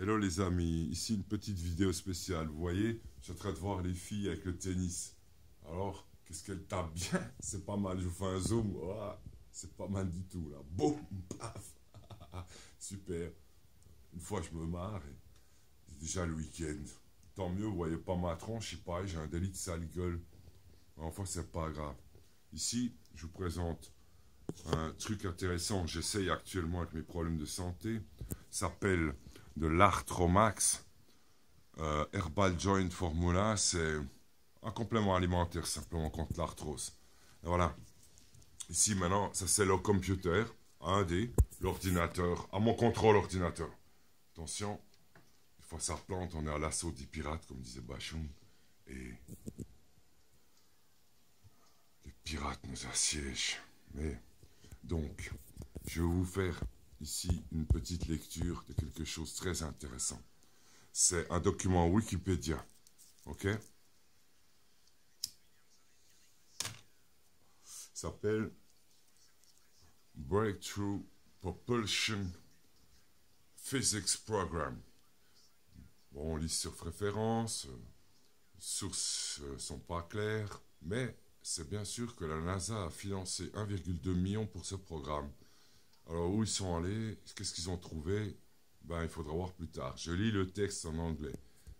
Hello les amis, ici une petite vidéo spéciale. Vous voyez, je suis en train de voir les filles avec le tennis. Alors, qu'est-ce qu'elles tapent bien? C'est pas mal, je vous fais un zoom. Ouah, c'est pas mal du tout là. Boum, paf. Super. Une fois je me marre et c'est déjà le week-end. Tant mieux, vous voyez pas ma tronche, c'est pareil, j'ai un délit de sale gueule. Enfin, c'est pas grave. Ici, je vous présente un truc intéressant que j'essaye actuellement avec mes problèmes de santé. Ça s'appelle de l'Arthromax. Herbal Joint Formula, c'est un complément alimentaire simplement contre l'arthrose. Et voilà. Ici maintenant, ça c'est le computer, un d l'ordinateur, à mon contrôle ordinateur. Attention, une fois ça replante, on est à l'assaut des pirates, comme disait Bachoum. Et les pirates nous assiègent. Mais donc, je vais vous faire ici une petite lecture de quelque chose de très intéressant. C'est un document Wikipédia. Ok? S'appelle Breakthrough Propulsion Physics Program. Bon, on lit sur référence, sources sont pas claires, mais c'est bien sûr que la NASA a financé 1,2 million pour ce programme. Alors où ils sont allés, qu'est-ce qu'ils ont trouvé? Ben, il faudra voir plus tard. Je lis le texte en anglais.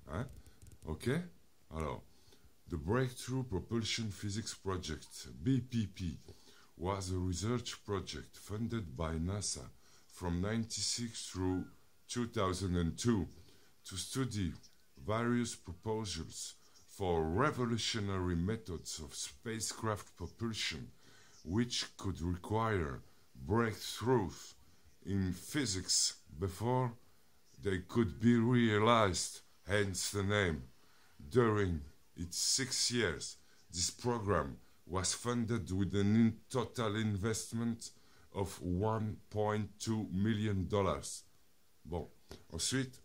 Hein? Ok? Alors, the Breakthrough Propulsion Physics Project, BPP, was a research project funded by NASA from 1996 through 2002 to study various proposals for revolutionary methods of spacecraft propulsion which could require breakthroughs in physics before they could be realized, hence the name. During its 6 years, this program was funded with a total investment of $1.2 million. Bon, ensuite,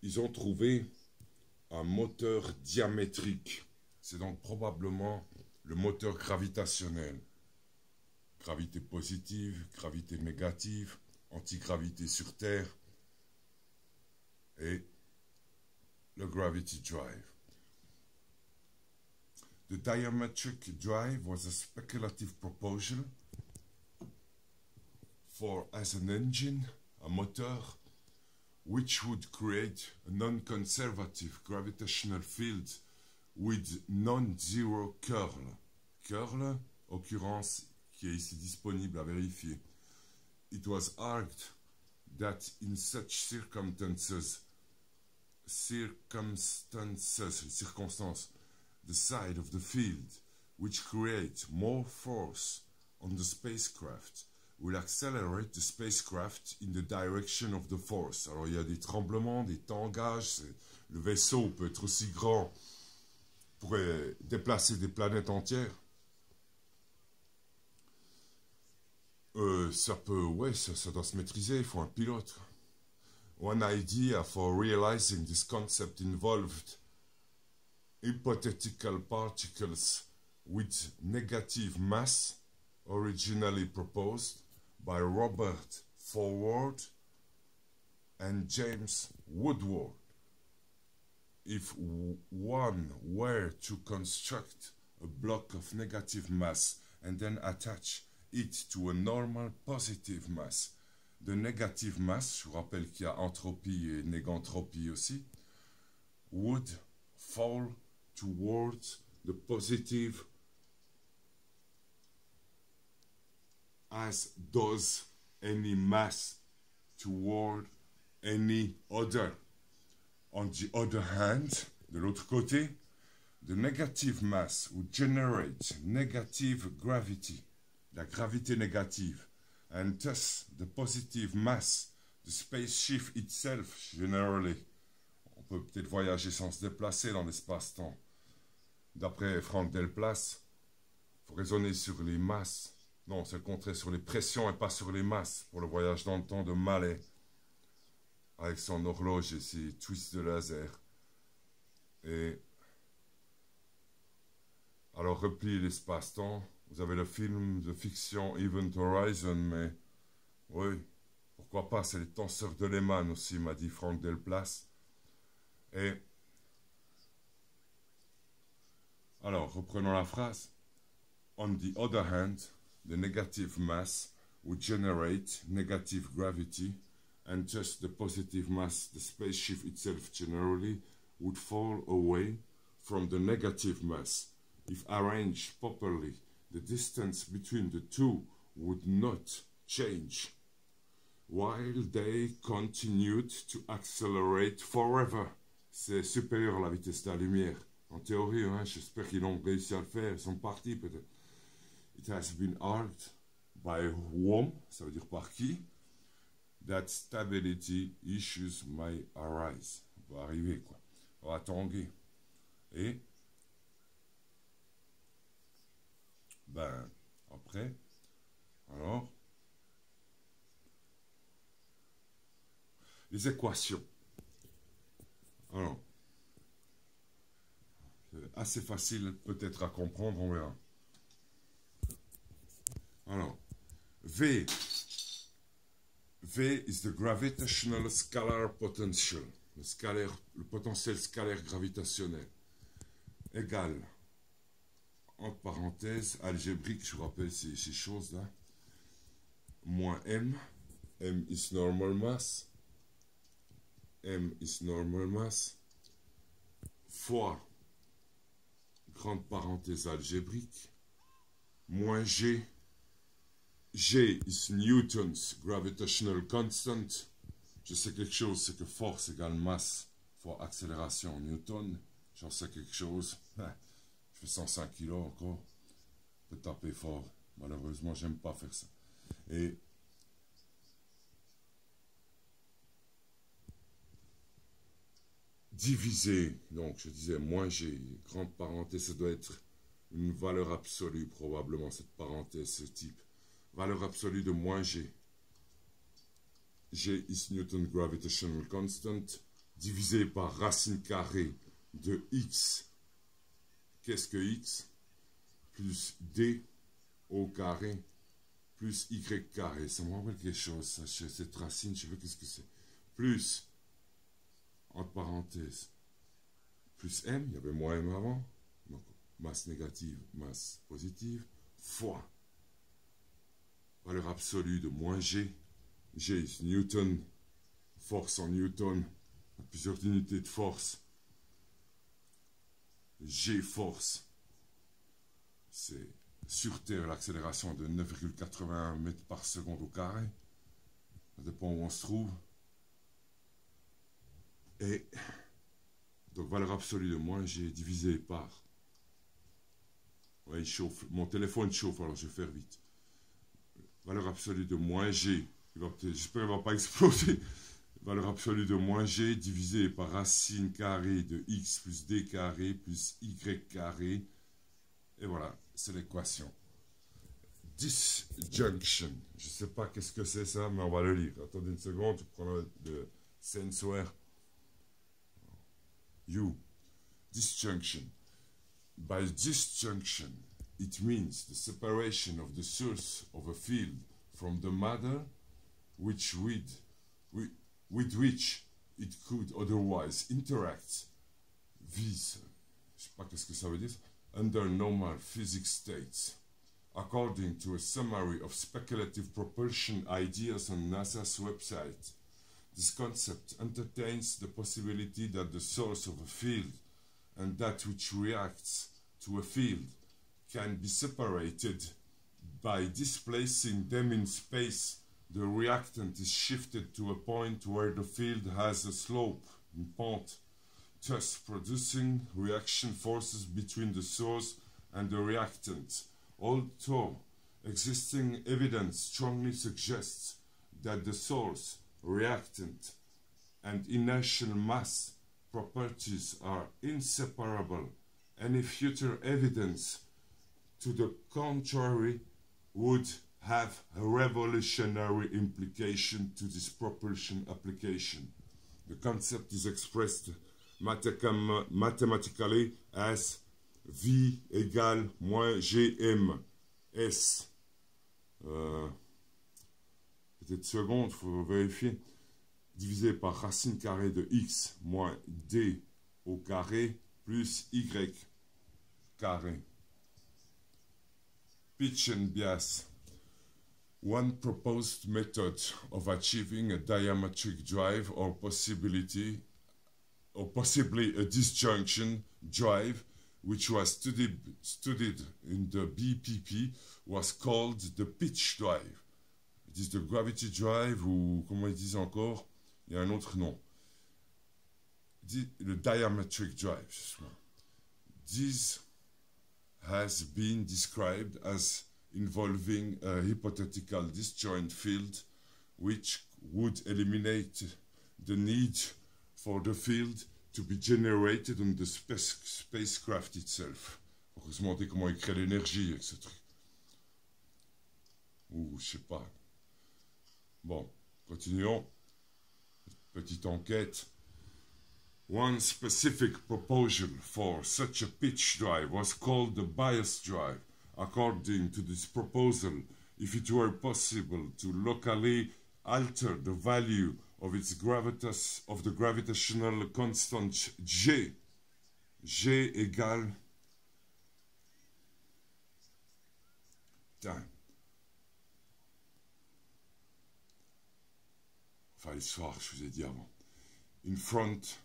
ils ont trouvé un moteur diamétrique. C'est donc probablement le moteur gravitationnel. Gravité positive, gravité négative, antigravité sur Terre et le gravity drive. The diametric drive was a speculative proposal for as an engine, a motor, which would create a non-conservative gravitational field with non-zero curl. Curl, occurrence qui est ici disponible à vérifier. It was argued that in such circumstances, the side of the field which creates more force on the spacecraft will accelerate the spacecraft in the direction of the force. Alors il y a des tremblements, des tangages, le vaisseau peut être aussi grand, pourrait déplacer des planètes entières. Ça peut, ouais, ça doit se maîtriser, il faut un pilote. One idea for realizing this concept involved hypothetical particles with negative mass, originally proposed by Robert Forward and James Woodward. If one were to construct a block of negative mass and then attach it to a normal positive mass, the negative mass, je vous rappelle qu'il y a entropie et négantropie aussi, would fall towards the positive as does any mass toward any other. On the other hand, de l'autre côté, the negative mass would generate negative gravity, la gravité négative, and thus the positive mass, the spaceship itself generally. On peut peut-être voyager sans se déplacer dans l'espace-temps. D'après Franck Delplace, il faut raisonner sur les masses. Non, c'est le contraire, sur les pressions et pas sur les masses pour le voyage dans le temps de Mallet, avec son horloge et ses twists de laser. Et alors, replie l'espace-temps. Vous avez le film de fiction Event Horizon, mais oui, pourquoi pourquoi pas, c'est les tenseurs de Lehmann aussi, m'a dit Franck Delplace. Et alors, reprenons la phrase. On the other hand, the negative mass would generate negative gravity, and just the positive mass, the spaceship itself generally, would fall away from the negative mass. If arranged properly, the distance between the two would not change, while they continued to accelerate forever. C'est supérieur à la vitesse de la lumière. En théorie, hein, j'espère qu'ils ont réussi à le faire, ils sont partis peut-être. It has been argued by whom, ça veut dire par qui, that stability issues may arise. Ça va arriver, quoi. Ça va tanguer. Et, ben, après, alors, les équations. Alors, assez facile peut-être à comprendre, on verra. Alors, V is the gravitational scalar potential, le potentiel scalaire gravitationnel, égal, entre parenthèses, algébrique, je vous rappelle ces choses-là, moins M is normal mass, fois, grande parenthèse algébrique, moins G is Newton's gravitational constant. Je sais quelque chose, c'est que force égale masse fois accélération Newton. J'en sais quelque chose. Je fais 105 kg encore. Je peux taper fort. Malheureusement, j'aime pas faire ça. Et divisé, donc je disais moins G, grande parenthèse, ça doit être une valeur absolue, probablement, cette parenthèse, ce type. Valeur absolue de moins G. G is Newton gravitational constant, divisé par racine carrée de X. Qu'est-ce que X? Plus D au carré, plus Y carré. Ça me rappelle quelque chose, ça, cette racine, je sais pas qu'est-ce que c'est. Plus, entre parenthèses, plus M, il y avait moins M avant, donc masse négative, masse positive, fois valeur absolue de moins G. G is Newton, force en Newton, plusieurs unités de force. G force, c'est sur Terre l'accélération de 9,81 mètres par seconde au carré. Ça dépend où on se trouve. Et donc valeur absolue de moins G divisé par... Ouais, il chauffe. Mon téléphone chauffe, alors je vais faire vite. Valeur absolue de moins G, j'espère qu'il ne va pas exploser. Valeur absolue de moins G divisé par racine carrée de X plus D carré plus Y carré. Et voilà, c'est l'équation. Disjunction. Je ne sais pas qu'est-ce que c'est ça, mais on va le lire. Attendez une seconde, je prends le sensor. U. Disjunction. By disjunction, it means the separation of the source of a field from the matter with which it could otherwise interact with, je sais pas qu'est-ce que ça veut dire, under normal physics states, according to a summary of speculative propulsion ideas on NASA's website. This concept entertains the possibility that the source of a field and that which reacts to a field can be separated by displacing them in space. The reactant is shifted to a point where the field has a slope, une pente, thus producing reaction forces between the source and the reactant. Although existing evidence strongly suggests that the source, reactant, and inertial mass properties are inseparable, any future evidence to the contrary would have a revolutionary implication to this propulsion application. The concept is expressed mathematically as V égale moins Gm S. peut-être seconde, il faut vérifier, divisé par racine carrée de x moins d au carré plus y carré. Pitch and bias. One proposed method of achieving a diametric drive or possibly a disjunction drive, which was studied in the BPP, was called the pitch drive. Ils disent the gravity drive, ou comment ils disent encore, il y a un autre nom. Le diametric drive, justement. This has been described as involving a hypothetical disjoint field which would eliminate the need for the field to be generated on the spacecraft itself. Pour se demander comment il crée l'énergie avec ce truc. Ou je sais pas. Bon, continuons. Petite enquête. One specific proposal for such a pitch drive was called the bias drive. According to this proposal, if it were possible to locally alter the value of the gravitational constant G égale... Putain. Enfin, l'histoire, je vous ai dit avant. In front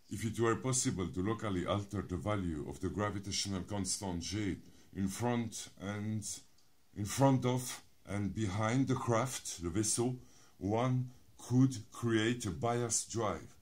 if it were possible to locally alter the value of the gravitational constant G in front of and behind the craft, le vaisseau, one could create a bias drive.